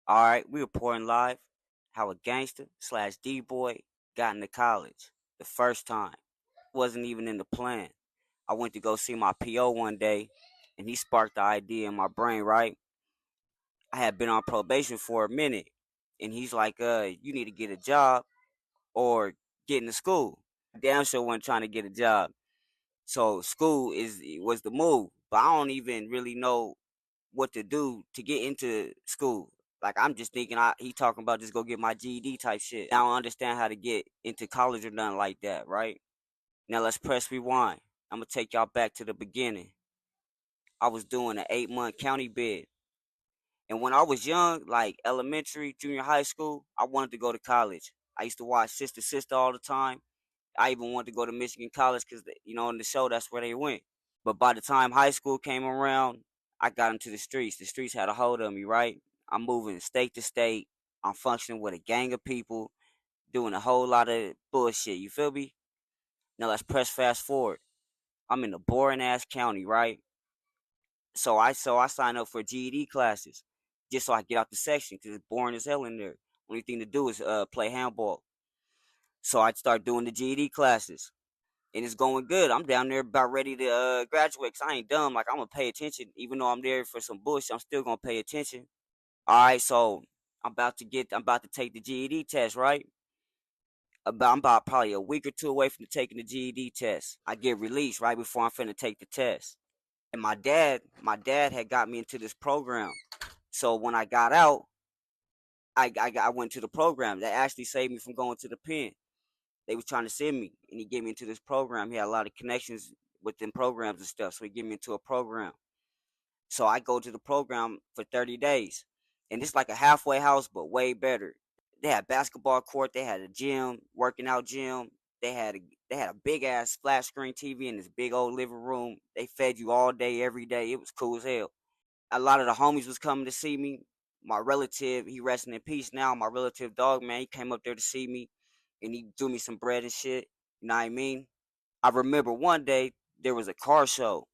All right, we reporting live how a gangster slash D boy got into college the first time. Wasn't even in the plan. I went to go see my PO one day, and he sparked the idea in my brain. Right, I had been on probation for a minute, and he's like, you need to get a job or get into school." Damn sure wasn't trying to get a job, so school was the move. But I don't even really know what to do to get into school. Like I'm just thinking, he talking about just go get my GED type shit. I don't understand how to get into college or nothing like that, right? Now let's press rewind. I'm gonna take y'all back to the beginning. I was doing an 8-month county bid, and when I was young, like elementary, junior high school, I wanted to go to college. I used to watch Sister Sister all the time. I even wanted to go to Michigan College because in the show that's where they went. But by the time high school came around, I got into the streets. The streets had a hold of me, right? I'm moving state to state. I'm functioning with a gang of people, doing a whole lot of bullshit. You feel me? Now let's press fast forward. I'm in a boring ass county, right? So I signed up for GED classes just so I get out the section because it's boring as hell in there. Only thing to do is play handball. So I start doing the GED classes. And it's going good. I'm down there about ready to graduate because I ain't dumb. Like, I'm going to pay attention. Even though I'm there for some bullshit, I'm still going to pay attention. All right, so I'm about to take the GED test, right? I'm about probably a week or two away from taking the GED test. I get released right before I'm finna take the test. And my dad had got me into this program. So when I got out, I went to the program. That actually saved me from going to the pen. They was trying to send me, and he gave me into this program. He had a lot of connections within programs and stuff, so he gave me into a program. So I go to the program for 30 days, and it's like a halfway house, but way better. They had basketball court, they had a gym, working out gym. They had a they had a big ass flat screen TV in this big old living room. They fed you all day, every day. It was cool as hell. A lot of the homies was coming to see me. My relative, he resting in peace now. My relative dog, man, he came up there to see me, and he threw me some bread and shit. You know what I mean? I remember one day there was a car show,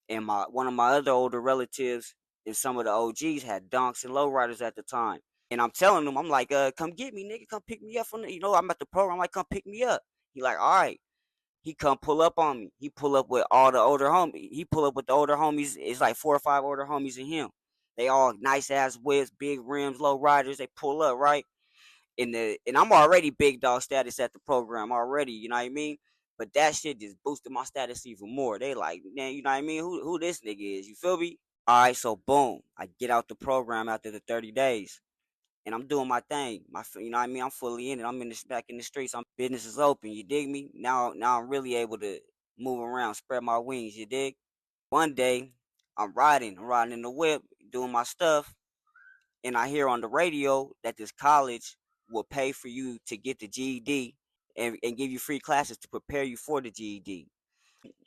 and my one of my other older relatives and some of the OGs had donks and lowriders at the time. And I'm telling them, I'm like, come get me, nigga, come pick me up from I'm at the program. I'm like, come pick me up. He like, all right. He come pull up on me. He pull up with all the older homies. He pull up with the older homies. It's like 4 or 5 older homies and him. They all nice ass whips, big rims, low riders. They pull up right and I'm already big dog status at the program already. You know what I mean? But that shit just boosted my status even more. They like, man, you know what I mean? Who this nigga is? You feel me? All right, so boom, I get out the program after the 30 days, and I'm doing my thing. You know what I mean? I'm fully in it. I'm in this back in the streets. I'm business is open. You dig me? Now I'm really able to move around, spread my wings. You dig? One day, I'm riding in the whip, doing my stuff, and I hear on the radio that this college will pay for you to get the GED and give you free classes to prepare you for the GED.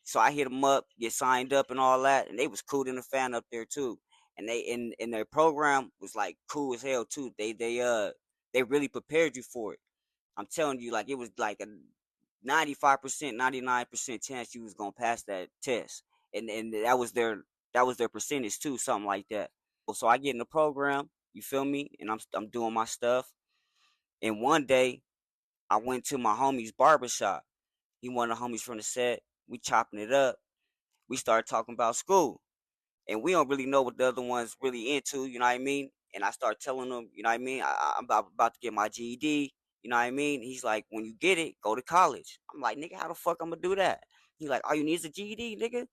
So I hit them up, get signed up and all that, and they was cool in the fan up there too. And their program was like cool as hell too. They really prepared you for it. I'm telling you, like it was like a 95%, 99% chance you was gonna pass that test, and that was their percentage too, something like that. So I get in the program, you feel me, and I'm doing my stuff. And one day I went to my homie's barbershop. He one of the homies from the set. We chopping it up. We started talking about school, and we don't really know what the other one's really into. You know what I mean? And I start telling them, you know what I mean? I'm about to get my GED. You know what I mean? He's like, when you get it, go to college. I'm like, nigga, how the fuck I'm gonna do that? He's like, all you need is a GED, nigga.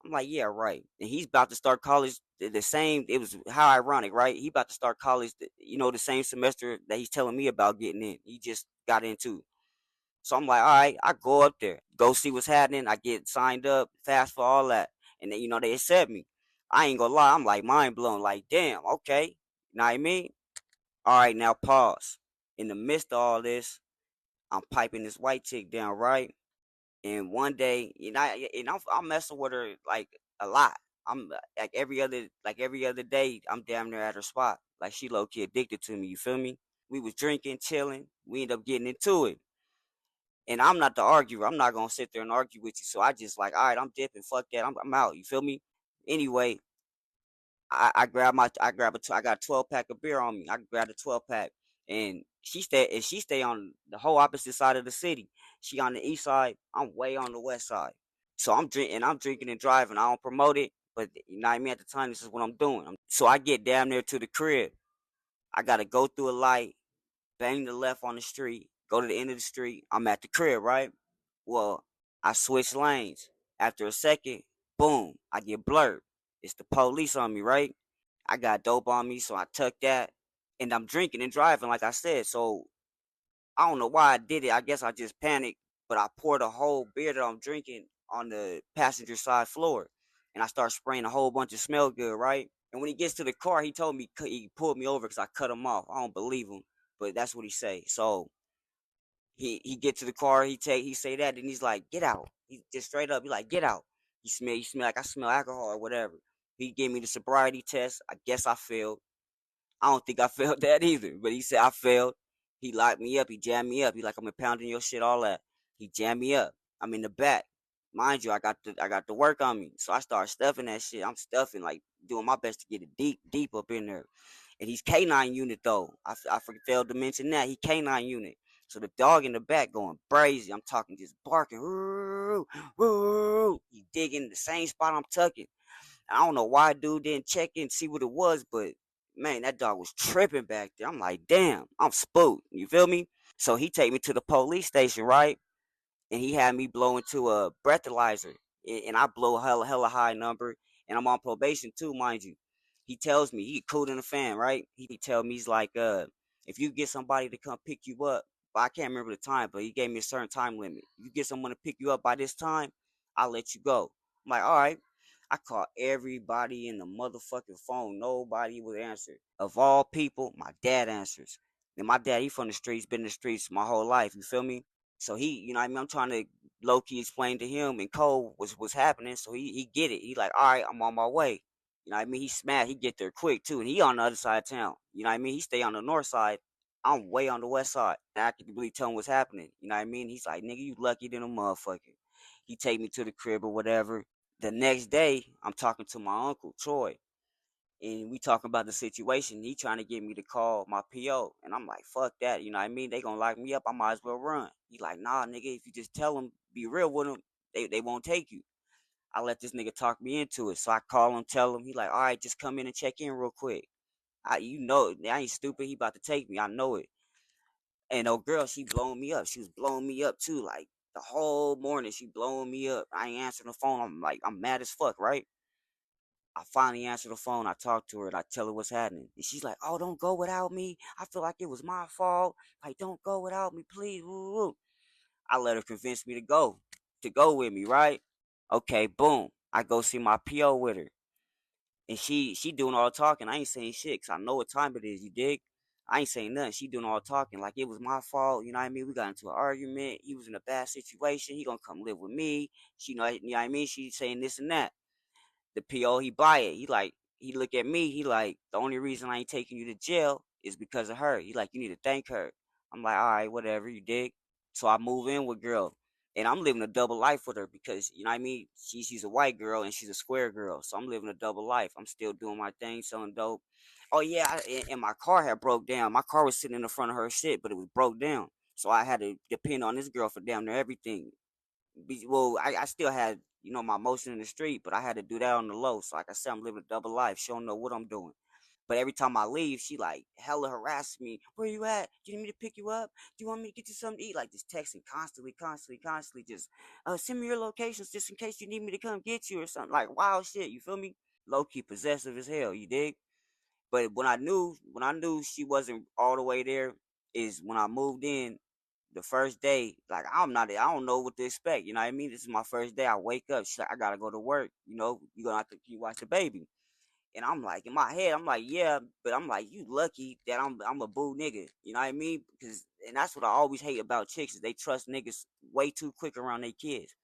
I'm like, yeah, right. And he's about to start college the same. It was how ironic, right? He about to start college, the same semester that he's telling me about getting in. He just got into. So I'm like, all right, I go up there, go see what's happening. I get signed up, fast for all that, and then they accept me. I ain't gonna lie, I'm like mind blown. Like, damn, okay, you know what I mean? All right, now pause. In the midst of all this, I'm piping this white chick down, right? And one day, I'm messing with her like a lot. I'm like every other day, I'm damn near at her spot. Like she low key addicted to me. You feel me? We was drinking, chilling. We end up getting into it. And I'm not the arguer. I'm not gonna sit there and argue with you. So I just like, all right, I'm dipping. Fuck that. I'm out. You feel me? Anyway, I got a 12 pack of beer on me. I grabbed a 12 pack, and she stay on the whole opposite side of the city. She on the east side. I'm way on the west side. So I'm drinking and driving. I don't promote it, but you know what I mean. At the time, this is what I'm doing. So I get damn near to the crib. I gotta go through a light, bang the left on the street, go to the end of the street. I'm at the crib, right? Well, I switch lanes. After a second, boom, I get blurred. It's the police on me, right? I got dope on me, so I tuck that. And I'm drinking and driving, like I said. So I don't know why I did it. I guess I just panicked, but I poured a whole beer that I'm drinking on the passenger side floor. And I start spraying a whole bunch of smell good, right? And when he gets to the car, he told me he pulled me over because I cut him off. I don't believe him, but that's what he say. So he get to the car, he say that, and he's like, get out. He just straight up, he like, get out. You smell like I smell alcohol or whatever. He gave me the sobriety test. I guess I failed. I don't think I failed that either, but he said I failed. He locked me up. He jammed me up. He like, I'm impounding your shit, all that. He jammed me up. I'm in the back. Mind you, I got the work on me. So I start stuffing that shit. I'm stuffing, like doing my best to get it deep up in there. And he's K9 unit though. Failed to mention that. He K9 unit. So the dog in the back going crazy. I'm talking just barking. Woo, woo. He digging the same spot I'm tucking. I don't know why dude didn't check in and see what it was, but man, that dog was tripping back there. I'm like, damn, I'm spooked. You feel me? So he take me to the police station, right? And he had me blow into a breathalyzer, and I blow hella high number, and I'm on probation too, mind you. He tells me he cool in the fan, right? He tell me he's like, if you get somebody to come pick you up, but I can't remember the time, but he gave me a certain time limit. You get someone to pick you up by this time, I'll let you go. I'm like, all right. I called everybody in the motherfucking phone. Nobody would answer. Of all people, my dad answers. And my dad, he from the streets, been in the streets my whole life. You feel me? So he, you know what I mean? I'm trying to low key explain to him and Cole what's happening. So he get it. He like, all right, I'm on my way. You know what I mean? He smashed. He get there quick too. And he on the other side of town. You know what I mean? He stay on the north side. I'm way on the west side. And I can really tell him what's happening. You know what I mean? He's like, nigga, you lucky than a motherfucker. He take me to the crib or whatever. The next day, I'm talking to my uncle, Troy, and we talking about the situation. He trying to get me to call my PO, and I'm like, fuck that. You know what I mean? They gonna lock me up. I might as well run. He like, nah, nigga. If you just tell them, be real with them, they won't take you. I let this nigga talk me into it. So I call him, tell him. He like, all right, just come in and check in real quick. You know, I ain't stupid. He about to take me. I know it. And old girl, she blowing me up. She was blowing me up too. Like the whole morning, she blowing me up. I ain't answering the phone. I'm like, I'm mad as fuck, right? I finally answer the phone. I talk to her and I tell her what's happening. And she's like, oh, don't go without me. I feel like it was my fault. Like, don't go without me, please. Woo, woo. I let her convince me to go with me, right? Okay, boom. I go see my PO with her. And she doing all the talking. I ain't saying shit because I know what time it is, you dig? I ain't saying nothing. She doing all the talking like it was my fault. You know what I mean? We got into an argument. He was in a bad situation. He gonna come live with me. She you know what I mean? She saying this and that. The PO, he buy it. He look at me, he like, the only reason I ain't taking you to jail is because of her. He like, you need to thank her. I'm like, all right, whatever, you dig. So I move in with girl. And I'm living a double life with her because you know what I mean? She's a white girl and she's a square girl. So I'm living a double life. I'm still doing my thing, selling dope. Oh yeah, and my car had broke down. My car was sitting in the front of her shit, but it was broke down. So I had to depend on this girl for damn near everything. Well, I still had, you know, my motion in the street, but I had to do that on the low. So like I said, I'm living a double life. She don't know what I'm doing. But every time I leave, she like hella harassing me. Where you at? Do you need me to pick you up? Do you want me to get you something to eat? Like just texting constantly. Just send me your locations just in case you need me to come get you or something. Like wild shit. You feel me? Low key possessive as hell. You dig? But when I knew she wasn't all the way there, is when I moved in the first day. Like I don't know what to expect. You know what I mean? This is my first day. I wake up. She's like, I gotta go to work. You know, you gonna have to keep watch the baby. And I'm like, in my head, I'm like, yeah, but I'm like, you lucky that I'm a boo nigga. You know what I mean? Because and that's what I always hate about chicks is they trust niggas way too quick around their kids.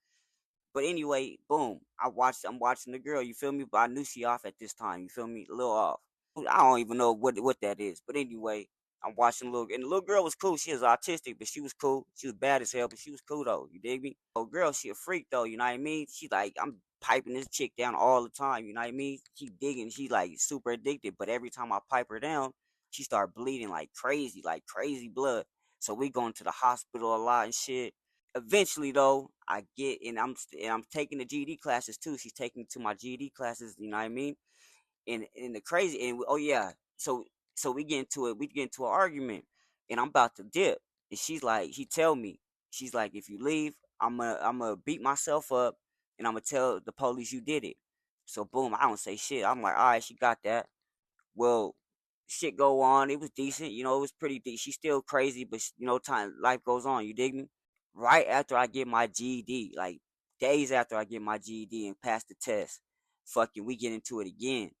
But anyway, boom. I'm watching the girl, you feel me? But I knew she off at this time, you feel me? A little off. I don't even know what that is. But anyway, I'm watching the little and the little girl was cool. She was autistic, but she was cool. She was bad as hell, but she was cool though. You dig me? Oh girl, she a freak though, you know what I mean? She like I'm piping this chick down all the time. You know what I mean? She digging. She like super addicted. But every time I pipe her down, she start bleeding like crazy blood. So we going to the hospital a lot and shit. Eventually though, I get and I'm taking the GED classes too. She's taking to my GED classes. You know what I mean? And the crazy oh yeah, so we get into an argument, and I'm about to dip, and she tell me, she's like, if you leave, I'm gonna beat myself up, and I'm gonna tell the police you did it. So boom, I don't say shit. I'm like, all right, she got that. Well, shit go on. It was decent, it was pretty decent. She's still crazy, but time life goes on. You dig me? Right after I get my GED, like days after I get my GED and pass the test, fucking we get into it again.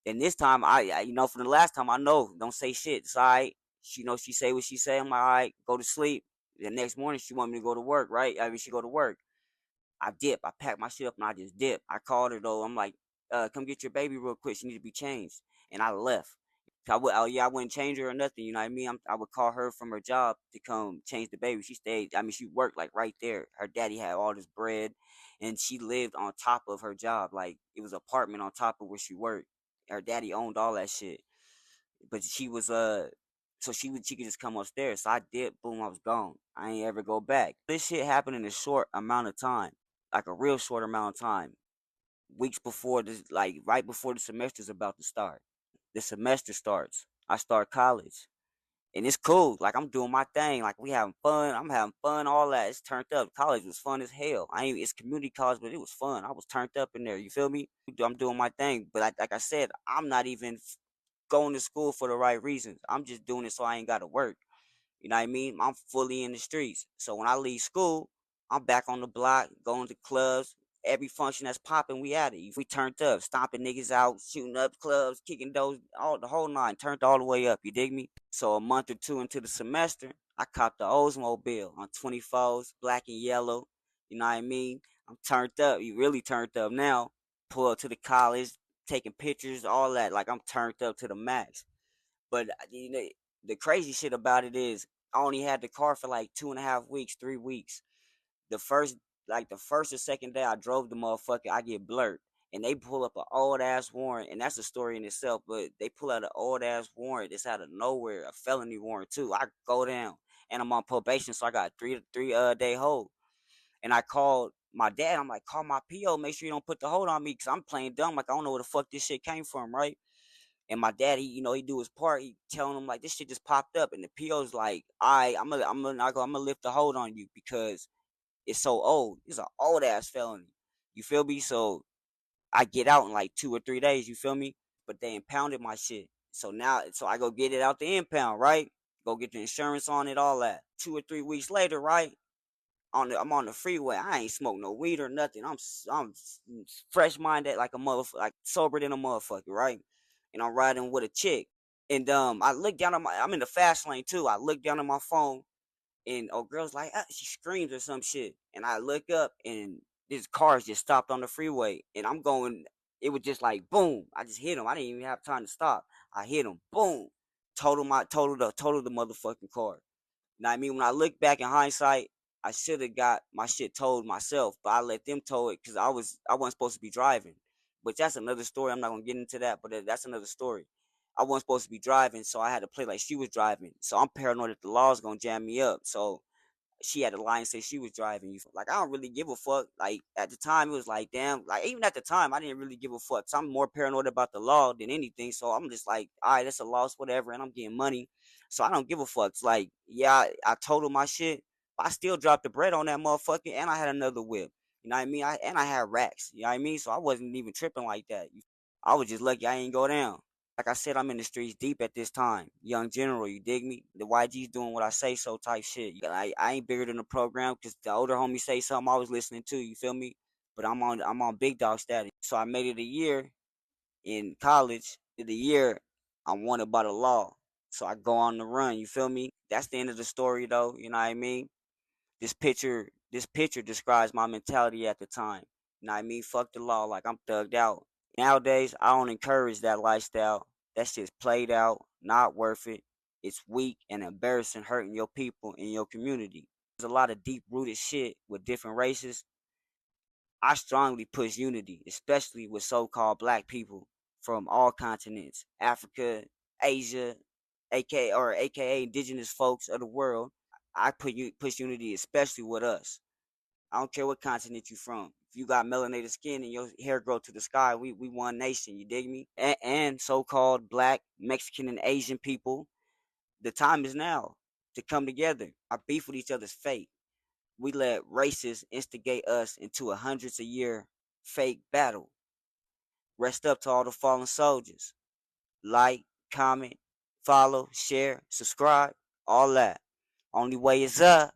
And this time, for the last time, I know, don't say shit. It's all right. She say what she say. I'm like, all right, go to sleep. The next morning, she want me to go to work, right? I mean, she go to work. I dip. I pack my shit up and I just dip. I called her though. I'm like, come get your baby real quick. She need to be changed. And I left. I wouldn't change her or nothing. You know what I mean? I would call her from her job to come change the baby. She stayed. I mean, she worked like right there. Her daddy had all this bread, and she lived on top of her job. Like it was an apartment on top of where she worked. Her daddy owned all that shit. But she was so she could just come upstairs. So I did, boom, I was gone. I ain't ever go back. This shit happened in a short amount of time, like a real short amount of time. Weeks before this, like right before the semester's about to start. The semester starts. I start college. And it's cool. Like I'm doing my thing. Like we having fun. I'm having fun. All that. It's turned up. College was fun as hell. I ain't. It's community college, but it was fun. I was turned up in there. You feel me? I'm doing my thing. But like I said, I'm not even going to school for the right reasons. I'm just doing it so I ain't got to work. You know what I mean? I'm fully in the streets. So when I leave school, I'm back on the block, going to clubs. Every function that's popping, we at it. We turned up, stomping niggas out, shooting up clubs, kicking those, all the whole nine, turned all the way up. You dig me? So a month or two into the semester, I copped the Oldsmobile on 24s, black and yellow. You know what I mean? I'm turned up. You really turned up now. Pull up to the college, taking pictures, all that. Like I'm turned up to the max. But the crazy shit about it is I only had the car for like 2.5 weeks, 3 weeks. The first the first or second day I drove the motherfucker, I get blurred. And they pull up an old ass warrant, and that's a story in itself, but they pull out an old ass warrant. It's out of nowhere, a felony warrant too. I go down and I'm on probation, so I got three day hold. And I called my dad. I'm like, call my PO, make sure you don't put the hold on me, because I'm playing dumb. Like I don't know where the fuck this shit came from, right? And my dad, he do his part. He telling him like this shit just popped up, and the PO's like, all right, I'm gonna lift the hold on you because it's so old. It's an old ass felony. You feel me? So I get out in like 2 or 3 days. You feel me? But they impounded my shit. So I go get it out the impound, right? Go get the insurance on it, all that. 2 or 3 weeks later, right? I'm on the freeway. I ain't smoke no weed or nothing. I'm fresh minded like a motherfucker, like sober than a motherfucker, right? And I'm riding with a chick. And I look down I'm in the fast lane too. I look down at my phone, and girl's like, she screams or some shit. And I look up, and this car just stopped on the freeway, and I'm going. It was just like boom. I just hit him. I didn't even have time to stop. I hit him. Boom. Total the motherfucking car. Now, I mean, when I look back in hindsight, I should have got my shit towed myself, but I let them tow it because I wasn't supposed to be driving. But that's another story. I'm not gonna get into that, but that's another story. I wasn't supposed to be driving, so I had to play like she was driving. So I'm paranoid that the law is gonna jam me up. So she had to lie and say she was driving. You like I don't really give a fuck. Like at the time, it was like damn. Like even at the time, I didn't really give a fuck. So I'm more paranoid about the law than anything. So I'm just like, all right, that's a loss, whatever, and I'm getting money, so I don't give a fuck. It's like yeah, I totaled my shit. But I still dropped the bread on that motherfucker, and I had another whip. You know what I mean? I had racks. You know what I mean? So I wasn't even tripping like that. I was just lucky I ain't go down. Like I said, I'm in the streets deep at this time. Young General, you dig me? The YG's doing what I say so type shit. I ain't bigger than the program because the older homie say something I was listening to, you feel me? But I'm on big dog status. So I made it a year in college. The year I'm wanted by the law. So I go on the run, you feel me? That's the end of the story though, you know what I mean? This picture describes my mentality at the time. You know what I mean? Fuck the law, like I'm thugged out. Nowadays, I don't encourage that lifestyle. That shit's played out, not worth it. It's weak and embarrassing, hurting your people in your community. There's a lot of deep rooted shit with different races. I strongly push unity, especially with so-called black people from all continents, Africa, Asia, aka indigenous folks of the world. I push unity, especially with us. I don't care what continent you from. If you got melanated skin and your hair grow to the sky, we one nation. You dig me? And so-called black, Mexican, and Asian people, the time is now to come together. Our beef with each other's fake. We let racists instigate us into a hundreds of year fake battle. Rest up to all the fallen soldiers. Like, comment, follow, share, subscribe, all that. Only way is up.